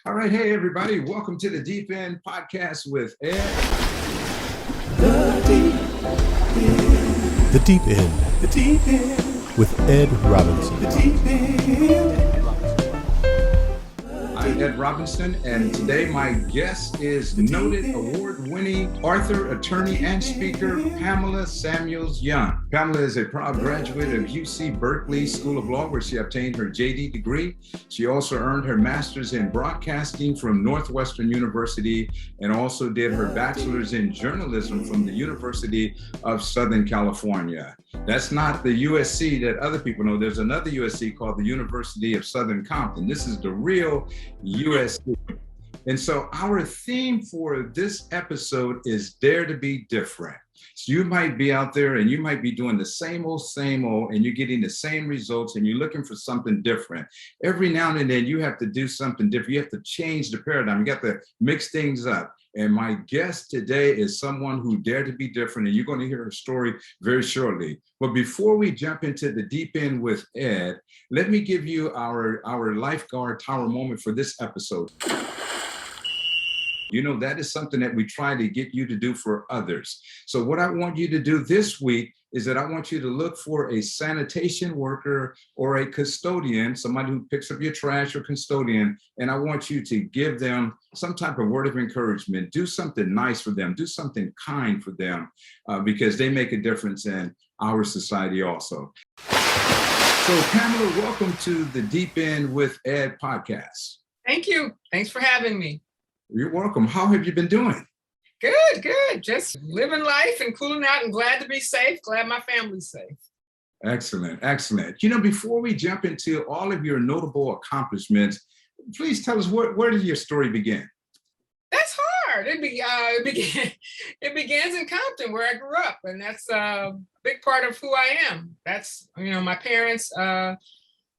All right, hey everybody, welcome to the Deep End podcast with Ed. The Deep End. The Deep End. The Deep End. With Ed Robinson. The Deep End. I'm Ed Robinson, and today my guest is noted award-winning author, attorney, and speaker, Pamela Samuels Young. Pamela is a proud graduate of UC Berkeley School of Law, where she obtained her JD degree. She also earned her master's in broadcasting from Northwestern University and also did her bachelor's in journalism from the University of Southern California. That's not the USC that other people know. There's another USC called the University of Southern Compton. This is the real USC. And so our theme for this episode is Dare to Be Different. So you might be out there and you might be doing the same old, and you're getting the same results and you're looking for something different. Every now and then you have to do something different. You have to change the paradigm. You got to mix things up. And my guest today is someone who dared to be different, and you're going to hear her story very shortly. But before we jump into the deep end with Ed, let me give you our lifeguard tower moment for this episode. You know, that is something that we try to get you to do for others. So what I want you to do this week is that I want you to look for a sanitation worker or a custodian, somebody who picks up your trash or custodian, and I want you to give them some type of word of encouragement. Do something nice for them. Do something kind for them because they make a difference in our society also. So Pamela, welcome to the Deep End with Ed podcast. Thank you. Thanks for having me. You're welcome. How have you been doing? Good. Just living life and cooling out and glad to be safe. Glad my family's safe. Excellent. You know, before we jump into all of your notable accomplishments, please tell us where did your story begin? That's hard. It begins in Compton, where I grew up, and that's a big part of who I am. That's, my parents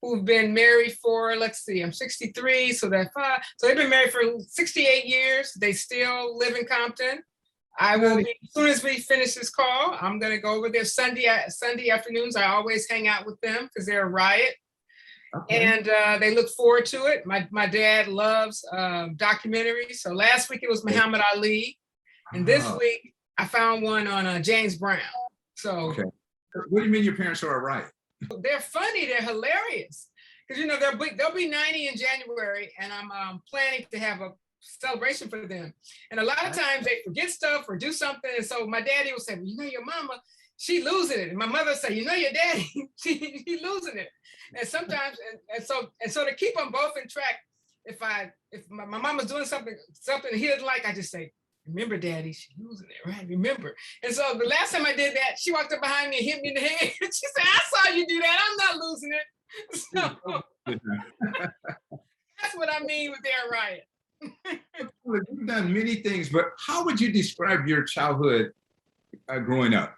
who've been married for, I'm 63, so that's 5. So they've been married for 68 years. They still live in Compton. I will be, as soon as we finish this call, I'm going to go over there Sunday afternoons. I always hang out with them because they're a riot. Okay. And they look forward to it. My dad loves documentaries. So last week it was Muhammad Ali. And this week I found one on James Brown. So okay. What do you mean your parents are a riot? They're funny. They're hilarious. Because, they'll be 90 in January, and I'm planning to have a celebration for them. And a lot of times they forget stuff or do something. And so my daddy will say, well, your mama, she losing it. And my mother will say, your daddy, he losing it. And sometimes, and so to keep them both in track, if my mama's doing something he doesn't like, I just say, remember, Daddy, she's losing it, right? Remember. And so the last time I did that, she walked up behind me and hit me in the head. She said, I saw you do that. I'm not losing it. So that's what I mean with their riot. Well, you've done many things, but how would you describe your childhood growing up?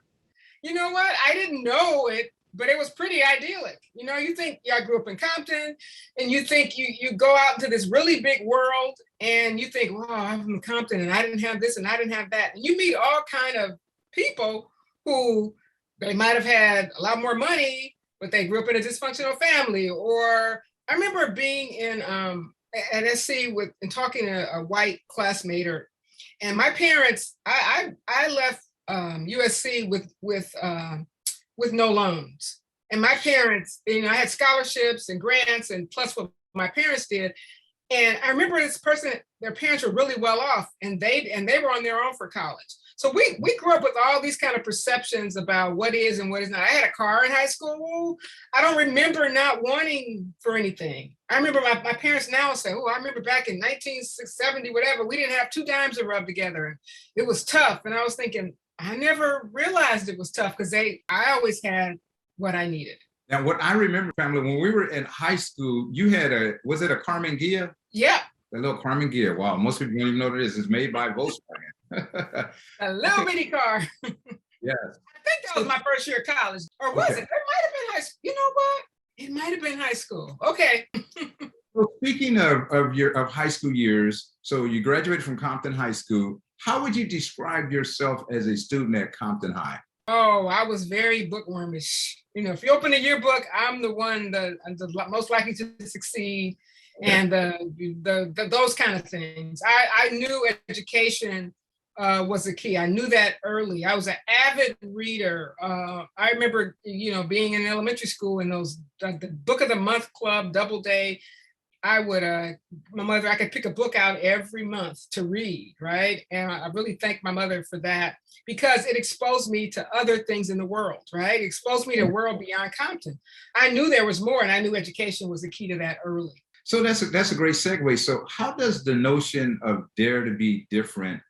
You know what? I didn't know it, but it was pretty idyllic. You think, I grew up in Compton, and you think you go out into this really big world, and you think, wow, I'm from Compton, and I didn't have this, and I didn't have that. And you meet all kind of people who they might have had a lot more money, but they grew up in a dysfunctional family. Or I remember being in at SC and talking to a white classmate, and my parents, I left USC with no loans. And my parents, I had scholarships and grants and plus what my parents did. And I remember this person, their parents were really well off, and they were on their own for college. So we grew up with all these kind of perceptions about what is and what is not. I had a car in high school. I don't remember not wanting for anything. I remember my parents now say, I remember back in 1970, whatever, we didn't have 2 dimes to rub together. And it was tough. And I was thinking, I never realized it was tough because I always had what I needed. Now, what I remember, Pamela, when we were in high school, you had was it a Carmen Ghia? Yeah. A little Carmen Ghia. Wow, most people don't even know what it is. It's made by Volkswagen. A little bitty car. Yes. I think that was my first year of college. Or was it? It might have been high school. You know what? It might have been high school. Okay. Well, speaking of high school years, so you graduated from Compton High School. How would you describe yourself as a student at Compton High? Oh, I was very bookwormish. If you open a yearbook, I'm the one the most likely to succeed. and those kind of things. I knew education was the key. I knew that early. I was an avid reader. I remember, being in elementary school in those the book of the month club, Doubleday. I would, my mother, I could pick a book out every month to read, right? And I really thank my mother for that because it exposed me to other things in the world, right? It exposed me to a world beyond Compton. I knew there was more, and I knew education was the key to that early. So that's a great segue. So how does the notion of dare to be different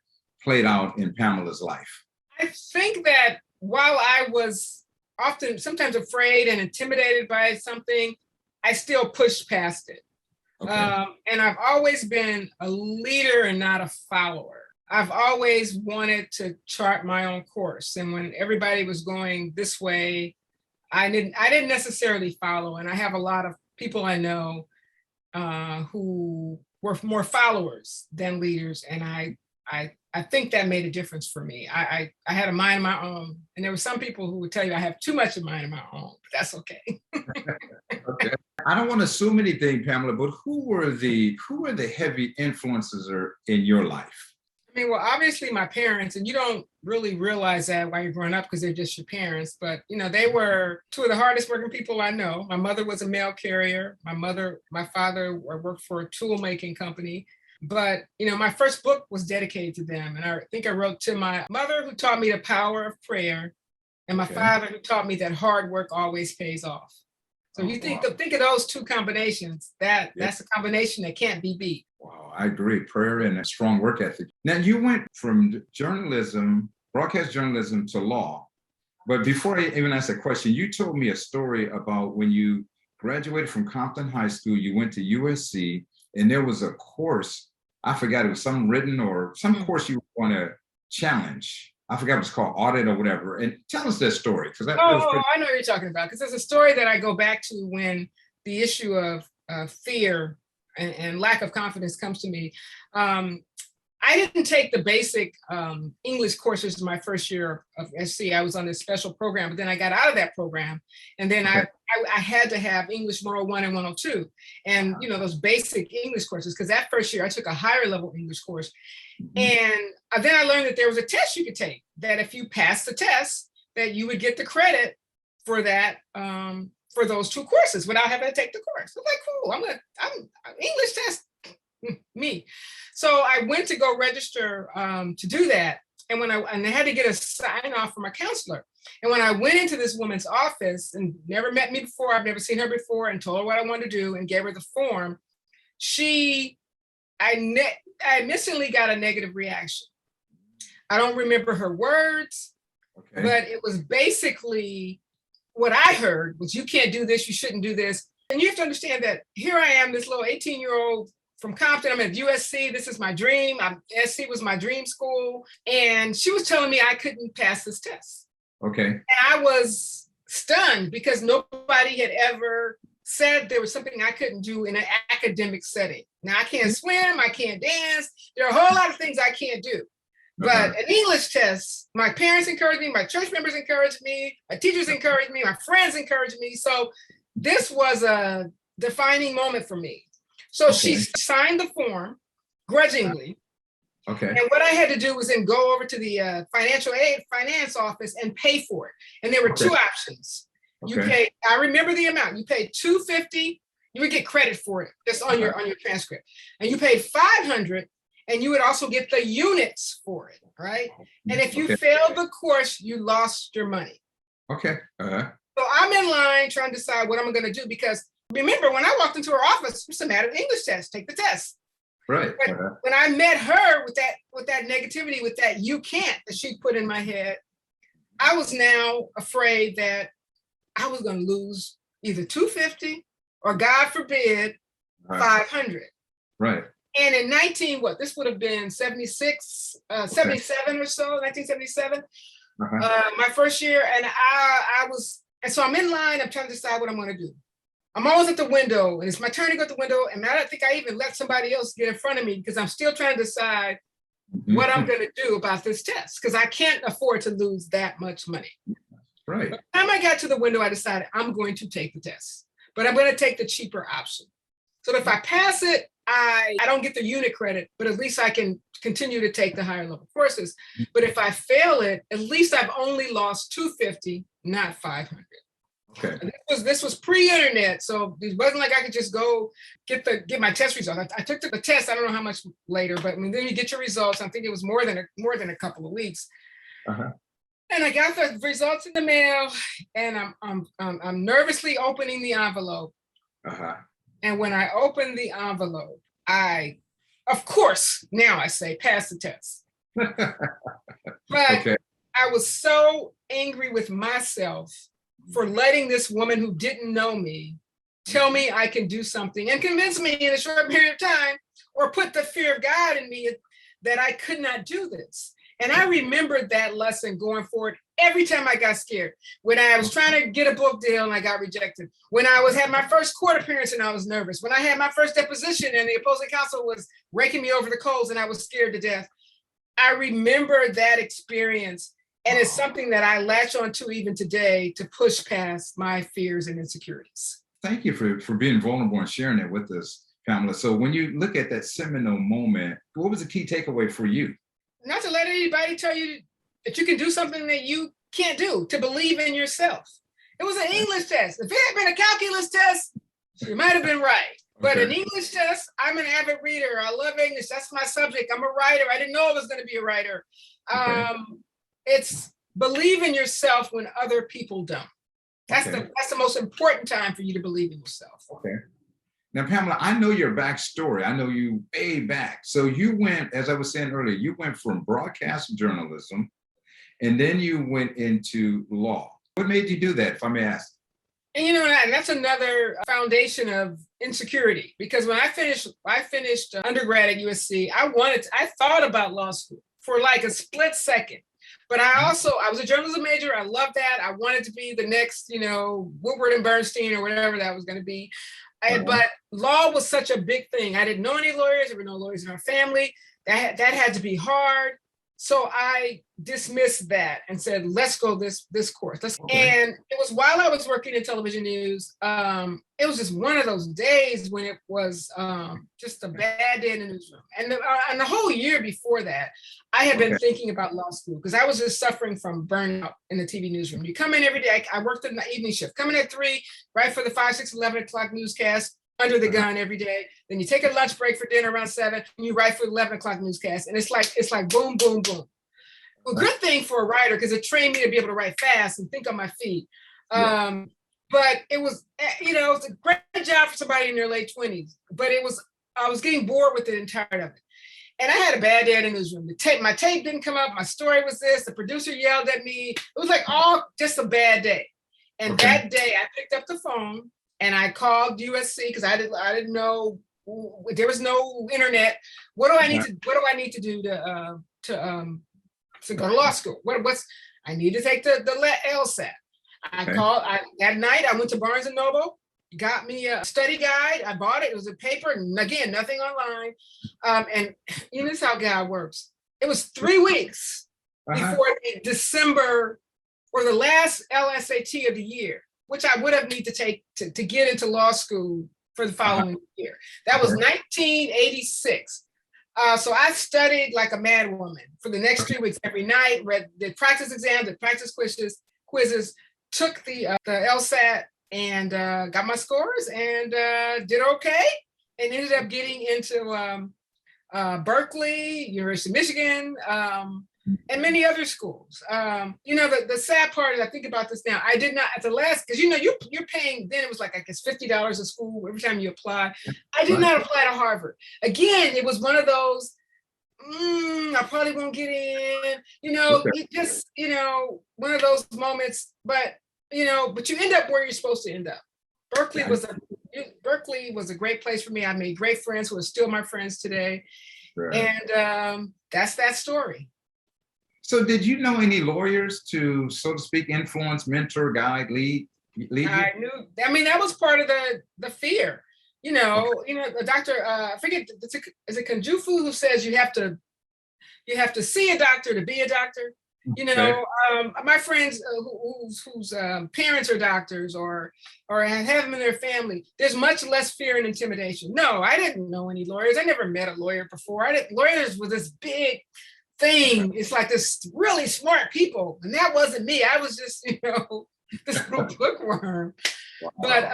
played out in Pamela's life? I think that while I was often, sometimes afraid and intimidated by something, I still pushed past it. Okay. And I've always been a leader and not a follower. I've always wanted to chart my own course. And when everybody was going this way, I didn't necessarily follow. And I have a lot of people I know who were more followers than leaders. And I think that made a difference for me. I had a mind of my own. And there were some people who would tell you I have too much of mind of my own, but that's okay. Okay. I don't want to assume anything, Pamela, but who were the heavy influences in your life? I mean, well, obviously my parents, and you don't really realize that while you're growing up because they're just your parents, but they were two of the hardest working people I know. My mother was a mail carrier. My father worked for a tool making company. But, my first book was dedicated to them. And I think I wrote to my mother, who taught me the power of prayer, and my father, who taught me that hard work always pays off. So you think of those two combinations, that's a combination that can't be beat. Wow, I agree. Prayer and a strong work ethic. Now, you went from journalism, broadcast journalism, to law. But before I even ask that question, you told me a story about when you graduated from Compton High School, you went to USC, and there was a course, I forgot, it was some written or some course you were going to challenge. I forgot what it's called, audit or whatever. And tell us that story. That was pretty... I know what you're talking about, because there's a story that I go back to when the issue of fear and lack of confidence comes to me. I didn't take the basic English courses in my first year of SC. I was on this special program, but then I got out of that program. And then I had to have English 101 and 102. And, those basic English courses, because that first year I took a higher level English course. And then I learned that there was a test you could take, that if you passed the test, that you would get the credit for that, for those two courses without having to take the course. I'm like, cool, I'm English test, me. So I went to go register to do that. And I had to get a sign off from a counselor. And when I went into this woman's office and never met me before, I've never seen her before, and told her what I wanted to do and gave her the form, I instantly got a negative reaction. I don't remember her words, but it was basically what I heard was, you can't do this, you shouldn't do this. And you have to understand that here I am, this little 18-year-old from Compton. I'm at USC. This is my dream. SC was my dream school. And she was telling me I couldn't pass this test. Okay. And I was stunned because nobody had ever said there was something I couldn't do in an academic setting. Now, I can't swim, I can't dance. There are a whole lot of things I can't do. But an English test, my parents encouraged me, my church members encouraged me, my teachers encouraged me, my friends encouraged me. So this was a defining moment for me. So she signed the form grudgingly. Okay. And what I had to do was then go over to the financial aid finance office and pay for it. And there were two options. You pay, I remember the amount, you paid $250, you would get credit for it just on your transcript. And you paid $500, and you would also get the units for it, right? And if you failed the course, you lost your money. Okay. So I'm in line trying to decide what I'm going to do, because remember, when I walked into her office, it's a matter of English test, take the test. Right. But when I met her with that negativity, with that you can't that she put in my head, I was now afraid that I was going to lose either $250 or, God forbid, $500. Right. And in this would have been 76, 77 or so, 1977, my first year. And so I'm in line, I'm trying to decide what I'm going to do. I'm always at the window, and it's my turn to go to the window. And I don't think I even let somebody else get in front of me, because I'm still trying to decide what I'm going to do about this test, because I can't afford to lose that much money. Right. By the time I got to the window, I decided I'm going to take the test, but I'm going to take the cheaper option. So if I pass it, I don't get the unit credit, but at least I can continue to take the higher level courses. But if I fail it, at least I've only lost 250, not 500. Okay. This was pre-internet, so it wasn't like I could just go get my test results. I took the test. I don't know how much later, but I mean, then you get your results. I think it was more than a couple of weeks. Uh-huh. And I got the results in the mail, and I'm nervously opening the envelope. Uh-huh. And when I opened the envelope, I, of course, now I say pass the test. But Okay. I was so angry with myself for letting this woman who didn't know me tell me I can do something and convince me in a short period of time, or put the fear of God in me that I could not do this. And I remembered that lesson going forward every time I got scared. When I was trying to get a book deal and I got rejected. When I had my first court appearance and I was nervous. When I had my first deposition and the opposing counsel was raking me over the coals and I was scared to death. I remember that experience, and it's something that I latch onto even today to push past my fears and insecurities. Thank you for being vulnerable and sharing that with us, Pamela. So when you look at that seminal moment, what was the key takeaway for you? Not to let anybody tell you that you can do something that you can't do, to believe in yourself. It was an English test. If it had been a calculus test, you might have been right. But an English test, I'm an avid reader. I love English. That's my subject. I'm a writer. I didn't know I was going to be a writer. It's believe in yourself when other people don't. That's the most important time for you to believe in yourself. Okay. Now, Pamela, I know your backstory. I know you way back. So you went, as I was saying earlier, you went from broadcast journalism, and then you went into law. What made you do that, if I may ask? And that's another foundation of insecurity, because when I finished undergrad at USC, I thought about law school for like a split second. But I was a journalism major. I loved that. I wanted to be the next, Woodward and Bernstein or whatever that was going to be. But law was such a big thing. I didn't know any lawyers. There were no lawyers in our family. That had to be hard. So I dismissed that and said, let's go this course. And it was while I was working in television news. It was just one of those days when it was just a bad day in the newsroom. And the whole year before that, I had been thinking about law school because I was just suffering from burnout in the TV newsroom. You come in every day. I worked in the evening shift. Come in at 3, right for the 5, 6, 11 o'clock newscast, under the gun every day. Then you take a lunch break for dinner around 7, and you write for 11 o'clock newscast. And it's like boom, boom, boom. A good thing for a writer, because it trained me to be able to write fast and think on my feet. But it was, it's a great job for somebody in their late 20s. But I was getting bored with it and tired of it. And I had a bad day in the newsroom. My tape didn't come up. My story was this. The producer yelled at me. It was like just a bad day. And that day I picked up the phone and I called USC because I didn't know, there was no internet. What do I need to do to go to law school? I need to take the LSAT. That night I went to Barnes and Noble, got me a study guide. I bought it. It was a paper, and again, nothing online. And this is how God works. It was 3 weeks before December or the last LSAT of the year, which I would have need to take to get into law school for the following year. That was 1986. So I studied like a mad woman for the next 3 weeks, every night, read the practice exams, the practice quizzes, took the LSAT, and got my scores and did okay, and ended up getting into Berkeley, University of Michigan, and many other schools. The sad part is, I think about this now, I did not at the last, because you're paying, then it was like, I guess $50 a school every time you apply. I did not apply to Harvard. Again, it was one of those, I probably won't get in, it just, one of those moments, but you end up where you're supposed to end up. Berkeley was a great place for me. I made great friends who are still my friends today. Right. And that's that story. So did you know any lawyers to, so to speak, influence, mentor, guide, lead you? I knew, that was part of the fear. The doctor, I forget, is it Kanjufu who says you have to see a doctor to be a doctor? You Okay. know, my friends whose parents are doctors or have them in their family, there's much less fear and intimidation. No, I didn't know any lawyers. I never met a lawyer before. Lawyers were this big thing. It's like this really smart people, and that wasn't me. I was just, this little bookworm. But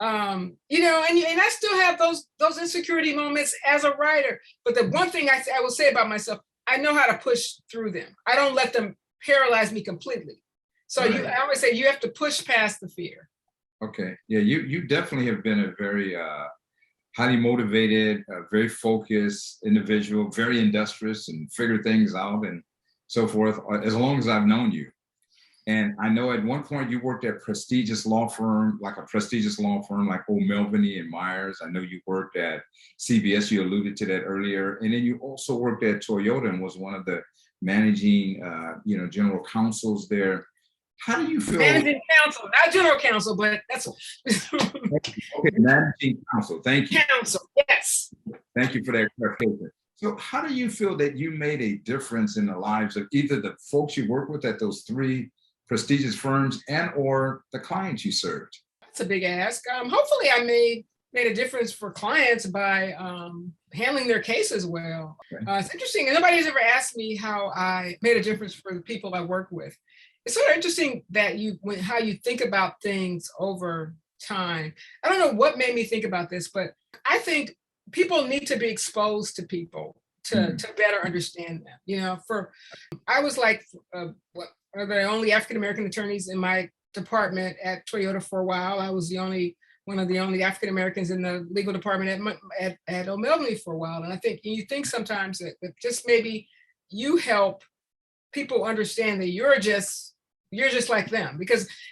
and I still have those insecurity moments as a writer. But the one thing I will say about myself, I know how to push through them. I don't let them paralyze me completely. So Right. I always say you have to push past the fear. Okay. Yeah, you definitely have been a very highly motivated, very focused individual, very industrious and figure things out and so forth, as long as I've known you. And I know at one point you worked at a prestigious law firm like O'Melveny and Myers. I know you worked at CBS, you alluded to that earlier. And then you also worked at Toyota and was one of the managing, general counsels there. How do you feel? Managing counsel, not general counsel, but that's okay, managing counsel. Thank you. counsel. Yes. Thank you for that clarification. So how do you feel that you made a difference in the lives of either the folks you work with at those three prestigious firms and or the clients you served? That's a big ask. Hopefully I made a difference for clients by handling their cases well. Okay. It's interesting. Nobody's ever asked me how I made a difference for the people I work with. It's sort of interesting that how you think about things over time. I don't know what made me think about this, but I think people need to be exposed to people to better understand them. I was like one of the only African-American attorneys in my department at Toyota for a while. I was one of the only African-Americans in the legal department at O'Melveny for a while. And I think you think sometimes that just maybe you help people understand that you're just like them,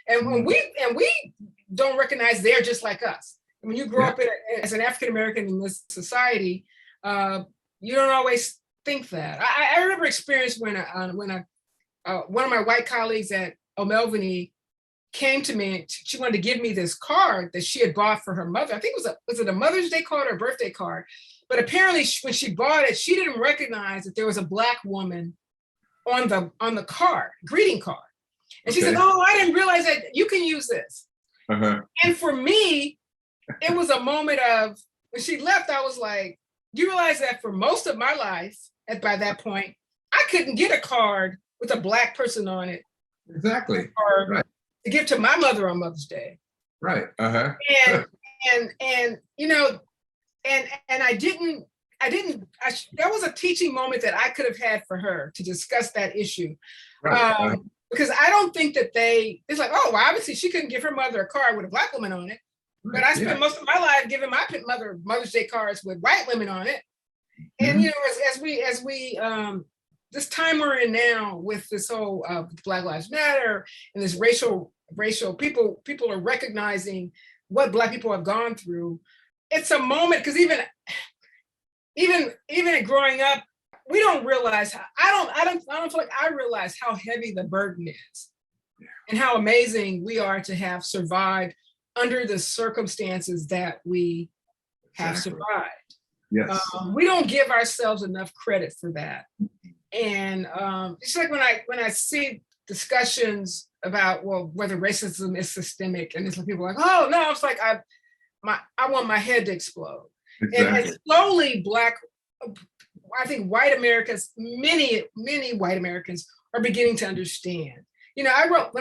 when we don't recognize they're just like us. When you grow up as an African-American in this society, you don't always think that. I remember experience when one of my white colleagues at O'Melveny came to me and she wanted to give me this card that she had bought for her mother. I think was it a Mother's Day card or a birthday card? But apparently when she bought it, she didn't recognize that there was a Black woman on the card, greeting card. And she said, "Oh, I didn't realize that you can use this." Uh-huh. And for me, it was a moment of, when she left, I was like, you realize that for most of my life, by that point, I couldn't get a card with a Black person on it. Exactly. Or right. to give to my mother on Mother's Day. Right. Uh-huh. And that was a teaching moment that I could have had for her to discuss that issue. Right. Because I don't think that it's like, oh, well, obviously she couldn't give her mother a card with a Black woman on it. But I spent most of my life giving my mother Mother's Day cards with white women on it. And as we this time we're in now with this whole Black Lives Matter and this racial people are recognizing what Black people have gone through. It's a moment, because even growing up, we don't realize how, I don't feel like I realize how heavy the burden is and how amazing we are to have survived under the circumstances that we have survived. Yes. We don't give ourselves enough credit for that. And it's like when I see discussions about, well, whether racism is systemic, and it's like people are like, oh no, it's like I want my head to explode. Exactly. And slowly I think white Americans, many white Americans are beginning to understand. When I wrote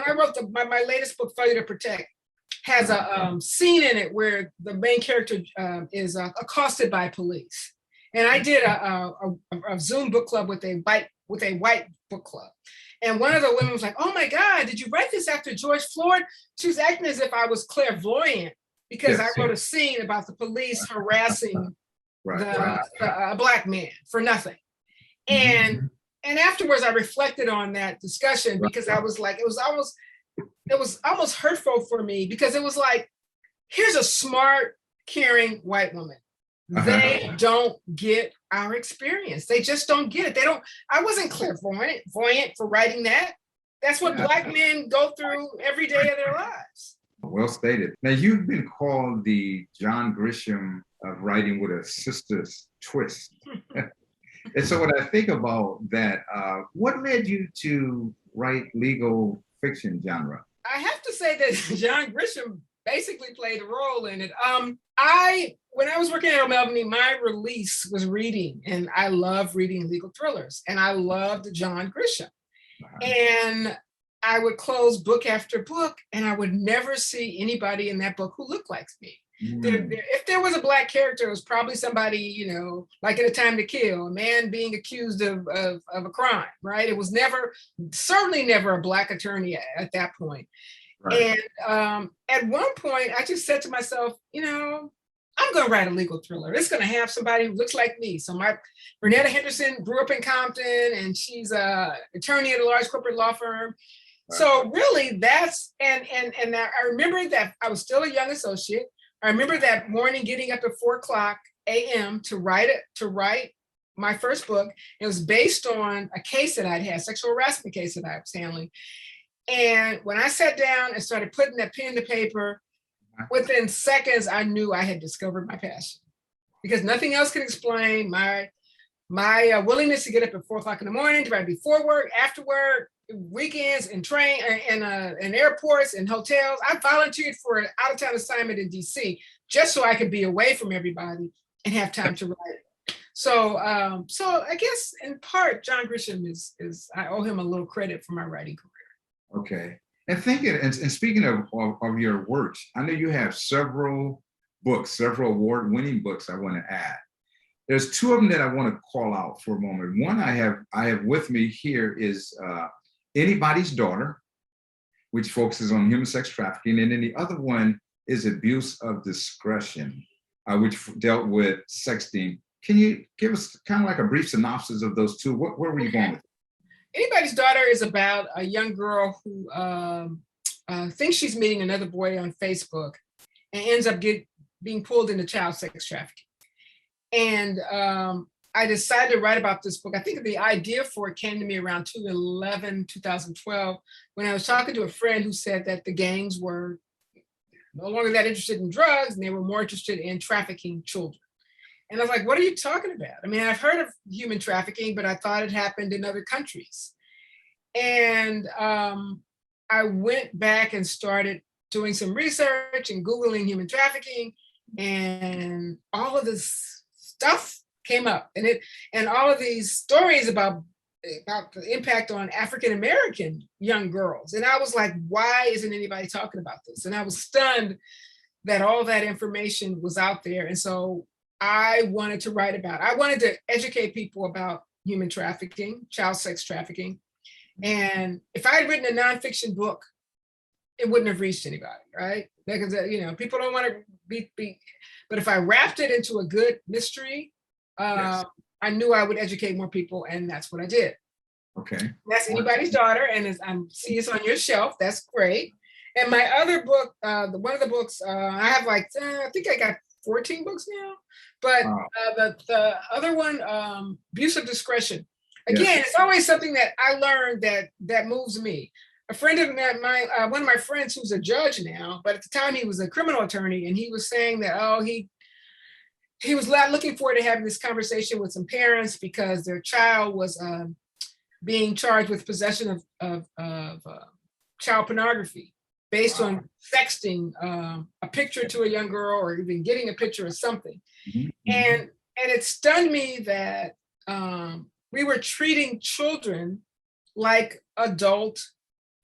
my latest book, Failure to Protect, has a scene in it where the main character is accosted by police. And I did a Zoom book club with a white book club. And one of the women was like, "Oh my God, did you write this after George Floyd?" She was acting as if I was clairvoyant because I wrote a scene about the police harassing a Black man for nothing. And afterwards I reflected on that discussion, because I was like, it was almost hurtful for me, because it was like, here's a smart, caring white woman. They don't get our experience. They just don't get it. I wasn't clairvoyant for writing that. That's what Black men go through every day of their lives. Well stated. Now, you've been called the John Grisham of writing with a sister's twist. And so when I think about that, what led you to write legal fiction genre? I have to say that John Grisham basically played a role in it. When I was working at O'Melveny, my release was reading, and I love reading legal thrillers, and I loved John Grisham. And I would close book after book, and I would never see anybody in that book who looked like me. If there was a Black character, it was probably somebody, like in A Time to Kill, a man being accused of a crime, right? It was certainly never a Black attorney at that point. Right. And at one point, I just said to myself, I'm going to write a legal thriller. It's going to have somebody who looks like me. So Bernetta Henderson grew up in Compton, and she's an attorney at a large corporate law firm. Right. So really, and I remember that I was still a young associate. I remember that morning getting up at 4:00 a.m. to write my first book. It was based on a case that I'd had, sexual harassment case that I was handling. And when I sat down and started putting that pen to paper, within seconds, I knew I had discovered my passion, because nothing else can explain my willingness to get up at 4:00 in the morning, to write before work, after work, weekends, and train and airports and hotels. I volunteered for an out-of-town assignment in DC just so I could be away from everybody and have time to write. So I guess in part, John Grisham is I owe him a little credit for my writing career. Okay. And speaking of your works, I know you have several books, several award-winning books I want to add. There's two of them that I want to call out for a moment. One I have with me here is Anybody's Daughter, which focuses on human sex trafficking. And then the other one is Abuse of Discretion, which dealt with sexting. Can you give us kind of like a brief synopsis of those two? Where were you going with it? Anybody's Daughter is about a young girl who thinks she's meeting another boy on Facebook and ends up being pulled into child sex trafficking. And I decided to write about this book. I think the idea for it came to me around 2012, when I was talking to a friend who said that the gangs were no longer that interested in drugs, and they were more interested in trafficking children. And I was like, what are you talking about? I mean, I've heard of human trafficking, but I thought it happened in other countries. And I went back and started doing some research and Googling human trafficking, and all of this stuff came up, and all of these stories about the impact on African-American young girls. And I was like, why isn't anybody talking about this? And I was stunned that all that information was out there. And so I wanted to write about it. I wanted to educate people about human trafficking, child sex trafficking. And if I had written a nonfiction book, it wouldn't have reached anybody, right? Because, people don't want to be, but if I wrapped it into a good mystery, yes, I knew I would educate more people, and that's what I did. Okay. That's Anybody's Daughter, and I see it's on your shelf. That's great. And my other book, one of the books, I have I think I got 14 books now, but the other one, Abuse of Discretion. Again, yes, it's always something that I learned that moves me. A friend of mine, one of my friends who's a judge now, but at the time he was a criminal attorney, and he was saying that, he was looking forward to having this conversation with some parents because their child was being charged with possession of child pornography based on sexting a picture to a young girl, or even getting a picture of something. Mm-hmm. And it stunned me that we were treating children like adult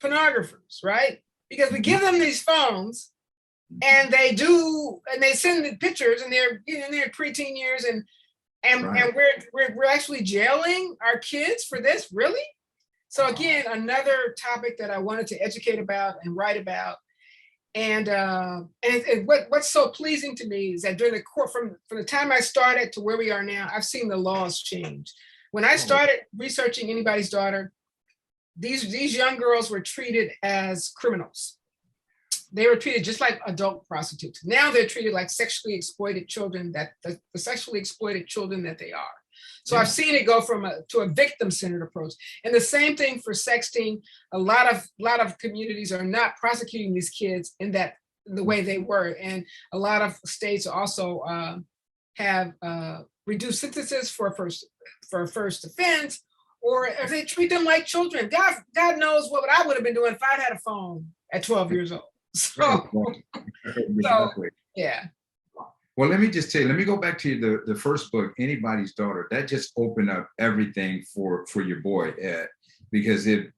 pornographers, right? Because we give them these phones, and they send the pictures, and they're in their preteen years, and right, and we're actually jailing our kids for this, really? So again, another topic that I wanted to educate about and write about. And what's so pleasing to me is that during the court, from the time I started to where we are now, I've seen the laws change. When I started researching Anybody's Daughter, these young girls were treated as criminals. They were treated just like adult prostitutes. Now they're treated like sexually exploited children, the sexually exploited children that they are. So I've seen it go to a victim-centered approach. And the same thing for sexting. A lot of communities are not prosecuting these kids in the way they were. And a lot of states are also have reduced sentences for first offense, or if they treat them like children. God knows what I would have been doing if I'd had a phone at 12 years old. So, Exactly. Yeah. Well, let me just tell you, let me go back to the first book, Anybody's Daughter. That just opened up everything for your boy, Ed, because it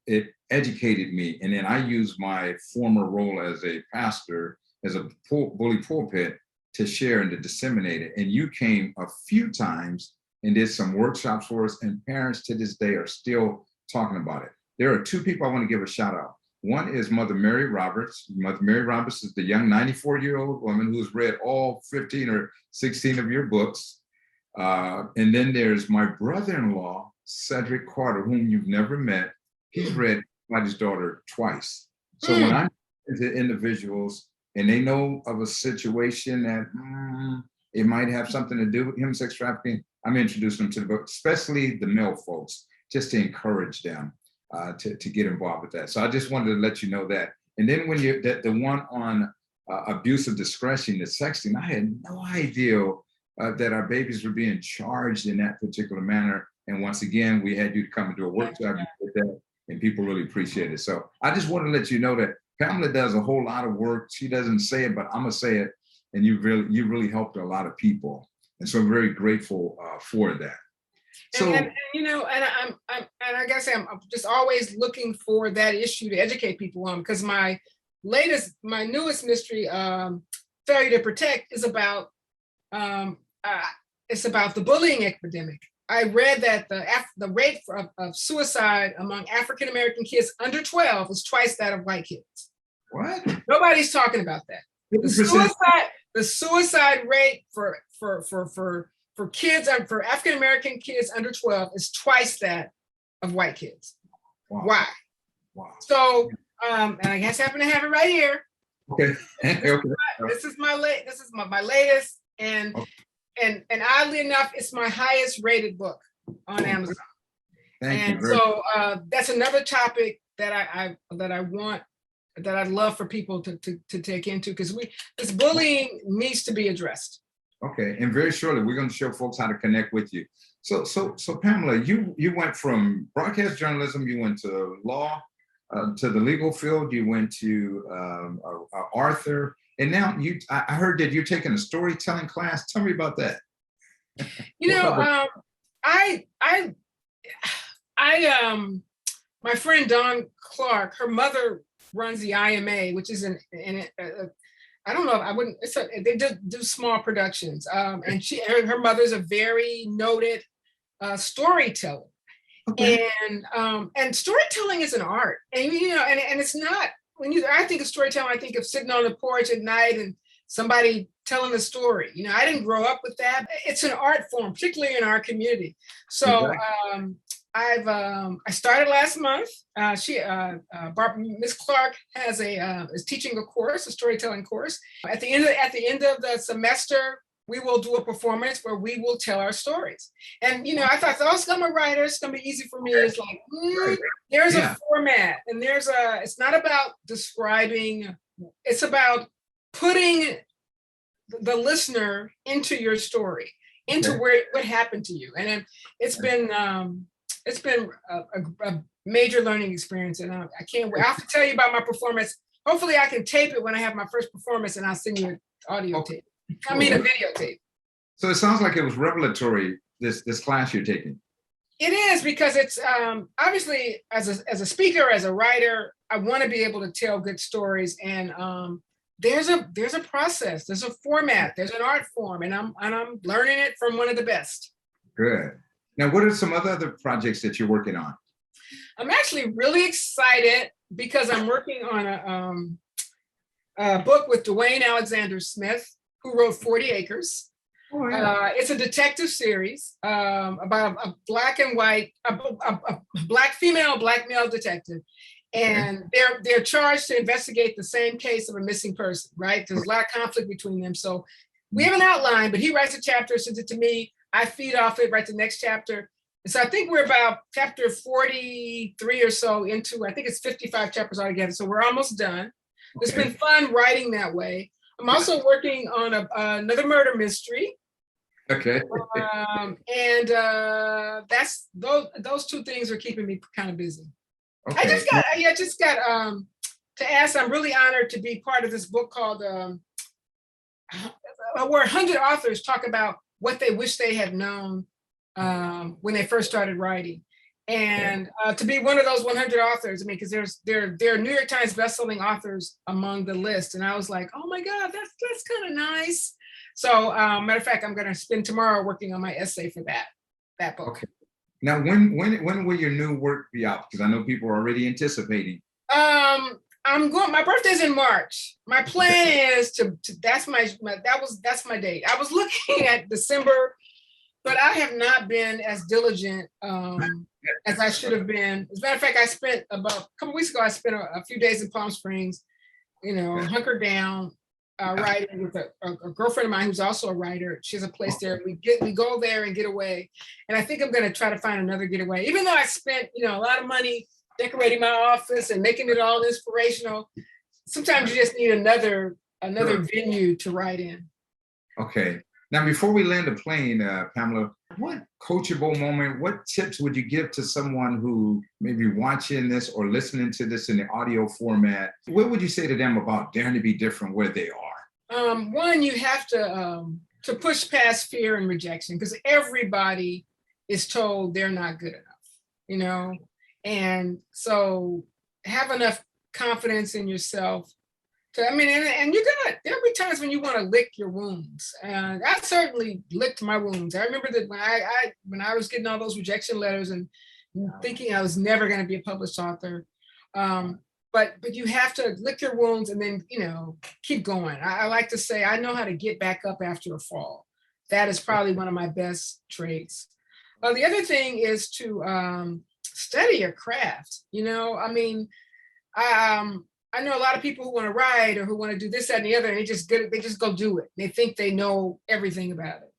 educated me. And then I used my former role as a pastor, as a bully pulpit, to share and to disseminate it. And you came a few times and did some workshops for us, and parents to this day are still talking about it. There are two people I want to give a shout out. One is Mother Mary Roberts. Mother Mary Roberts is the young 94-year-old woman who's read all 15 or 16 of your books. And then there's my brother-in-law, Cedric Carter, whom you've never met. He's read Anybody's Daughter twice. So when I'm into individuals and they know of a situation that it might have something to do with human sex trafficking, I'm introducing them to the book, especially the male folks, just to encourage them to get involved with that. So I just wanted to let you know that. And then when you the one on abuse of discretion, the sexting, I had no idea that our babies were being charged in that particular manner. And once again, we had you to come and do a workshop with that, and people really appreciate it. So I just want to let you know that Pamela does a whole lot of work. She doesn't say it, but I'm gonna say it. And you really helped a lot of people, and so I'm very grateful for that. So, and you know, and I guess I'm just always looking for that issue to educate people on, because my newest mystery, Failure to Protect, is about it's about the bullying epidemic. I read that the rate of suicide among African American kids under 12 is twice that of white kids. what? Nobody's talking about that. The suicide rate for kids, for African American kids under 12 is twice that of white kids. Wow. Why? Wow. So, and I guess I happen to have it right here. Okay. This is my latest, and oddly enough, it's my highest rated book on Amazon. Thank you. So that's another topic that I'd love for people to take into, because this bullying needs to be addressed. Okay, and very shortly we're going to show folks how to connect with you. So Pamela, you went from broadcast journalism, you went to law, to the legal field, you went to Arthur, and now I heard that you're taking a storytelling class. Tell me about that. You know, my friend Dawn Clark, her mother runs the IMA, which is I don't know, they do small productions. And her mother's a very noted storyteller. Okay. And storytelling is an art. And you know, and it's not, I think of storytelling, I think of sitting on the porch at night and somebody telling a story. You know, I didn't grow up with that. It's an art form, particularly in our community. So exactly. I started last month. Miss Clark is teaching a course, a storytelling course. At the end of the semester, we will do a performance where we will tell our stories. And you know, I thought, I'm a writer, it's gonna be easy for me. It's like there's a format, and it's not about describing. It's about putting the listener into your story, into what happened to you, and it's been a major learning experience, and I can't wait. I have to tell you about my performance. Hopefully I can tape it when I have my first performance, and I'll send you an audio tape. A video tape. So it sounds like it was revelatory, this class you're taking. It is, because it's obviously, as a speaker, as a writer, I want to be able to tell good stories, and there's a process, there's a format, there's an art form, and I'm learning it from one of the best. Good. Now, what are some other projects that you're working on? I'm actually really excited because I'm working on a book with Dwayne Alexander Smith, who wrote 40 Acres. Oh, yeah. It's a detective series about a black and white, a black female, black male detective. And they're charged to investigate the same case of a missing person, right? There's a lot of conflict between them. So we have an outline, but he writes a chapter, sends it to me. I feed off it, write the next chapter. And so I think we're about chapter 43 or so into, I think it's 55 chapters altogether. So we're almost done. It's been fun writing that way. I'm also working on another murder mystery. Okay. That's those two things are keeping me kind of busy. I Okay. just got to ask. I'm really honored to be part of this book called where 100 authors talk about what they wish they had known when they first started writing. And to be one of those 100 authors, I mean, because there are New York Times bestselling authors among the list, and I was like, oh my God, that's kind of nice. So, matter of fact, I'm going to spend tomorrow working on my essay for that book. Okay. Now, when will your new work be out? Because I know people are already anticipating. My birthday's in March. My plan is to that's my date. I was looking at December, but I have not been as diligent as I should have been. As a matter of fact, I spent about a couple weeks ago, I spent a few days in Palm Springs, hunkered down, writing with a girlfriend of mine who's also a writer. She has a place there. We go there and get away. And I think I'm going to try to find another getaway. Even though I spent, a lot of money decorating my office and making it all inspirational, sometimes you just need another venue to write in. Okay. Now, before we land the plane, Pamela, what coachable moment, what tips would you give to someone who may be watching this or listening to this in the audio format? What would you say to them about daring to be different where they are? One, you have to push past fear and rejection, because everybody is told they're not good enough, and so have enough confidence in yourself. And there'll be times when you want to lick your wounds. And I certainly licked my wounds. I remember that when I was getting all those rejection letters and thinking I was never going to be a published author. But you have to lick your wounds and then, keep going. I like to say, I know how to get back up after a fall. That is probably one of my best traits. The other thing is to study your craft. I know a lot of people who want to write or who want to do this, that, and the other, and they just go do it. They think they know everything about it,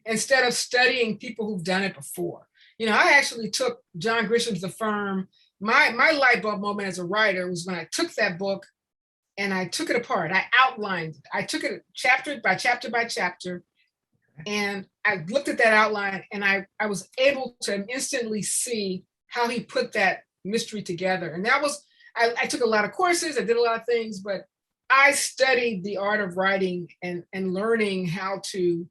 instead of studying people who've done it before. I actually took John Grisham's The Firm. My light bulb moment as a writer was when I took that book and I took it apart. I outlined it. I took it chapter by chapter by chapter, and I looked at that outline, and I was able to instantly see how he put that mystery together. And that was, I took a lot of courses, I did a lot of things, but I studied the art of writing and learning how to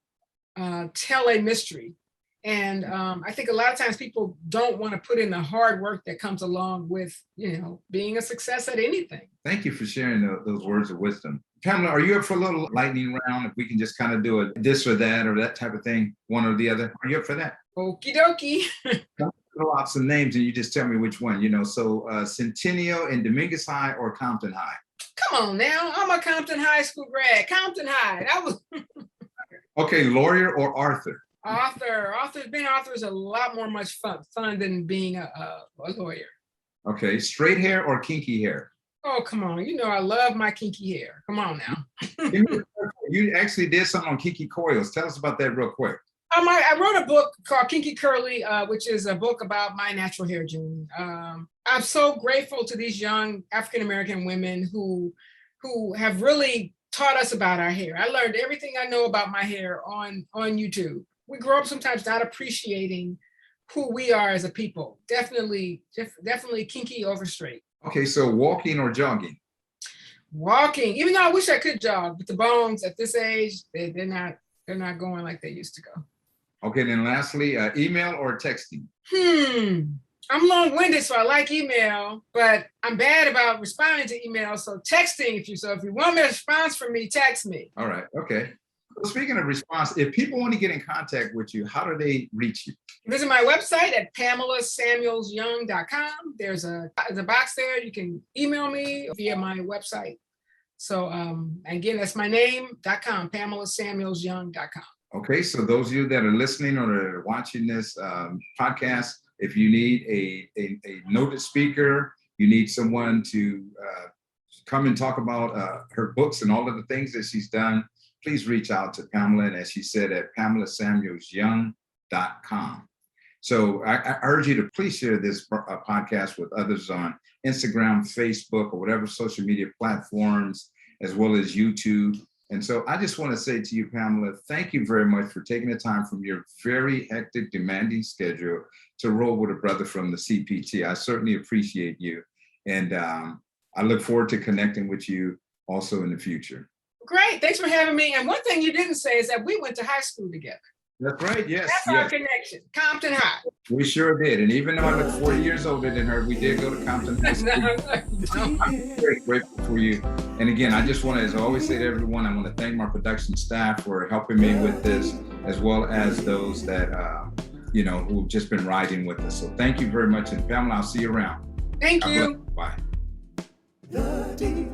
tell a mystery. And I think a lot of times people don't want to put in the hard work that comes along with, being a success at anything. Thank you for sharing those words of wisdom. Pamela, are you up for a little lightning round? If we can just kind of do a this or that type of thing, one or the other. Are you up for that? Okie dokie. Throw out some names and you just tell me which one, so Centennial and Dominguez High or Compton High? Come on now, I'm a Compton High School grad. Compton High, that was. Okay, lawyer or author? Author. Being author is a lot more much fun than being a lawyer. Okay, straight hair or kinky hair? Oh, come on. I love my kinky hair. Come on now. You actually did something on kinky coils. Tell us about that real quick. I wrote a book called Kinky Curly, which is a book about my natural hair journey. I'm so grateful to these young African-American women who have really taught us about our hair. I learned everything I know about my hair on YouTube. We grow up sometimes not appreciating who we are as a people. Definitely kinky over straight. Okay, so walking or jogging? Walking, even though I wish I could jog, but the bones at this age, they're not going like they used to go. Okay, then lastly, email or texting? I'm long-winded, so I like email, but I'm bad about responding to email. So texting, if you want a response from me, text me. All right, okay. So speaking of response, if people want to get in contact with you, how do they reach you? Visit my website at PamelaSamuelsYoung.com. There's a box there. You can email me via my website. So again, that's my name.com, PamelaSamuelsYoung.com. Okay, so those of you that are listening or that are watching this podcast, if you need a noted speaker, you need someone to come and talk about her books and all of the things that she's done, please reach out to Pamela, and as she said, at PamelaSamuelsYoung.com. So I urge you to please share this podcast with others on Instagram, Facebook, or whatever social media platforms, as well as YouTube. And so I just want to say to you, Pamela, thank you very much for taking the time from your very hectic, demanding schedule to roll with a brother from the CPT. I certainly appreciate you. And I look forward to connecting with you also in the future. Great. Thanks for having me. And one thing you didn't say is that we went to high school together. That's right. Yes. That's our connection. Compton High. We sure did. And even though I look 40 years older than her, we did go to Compton High School. I'm very grateful for you. And again, I just want to, as I always say to everyone, I want to thank my production staff for helping me with this, as well as those that, who've just been riding with us. So thank you very much. And Pamela, I'll see you around. Thank you. Bye. The deep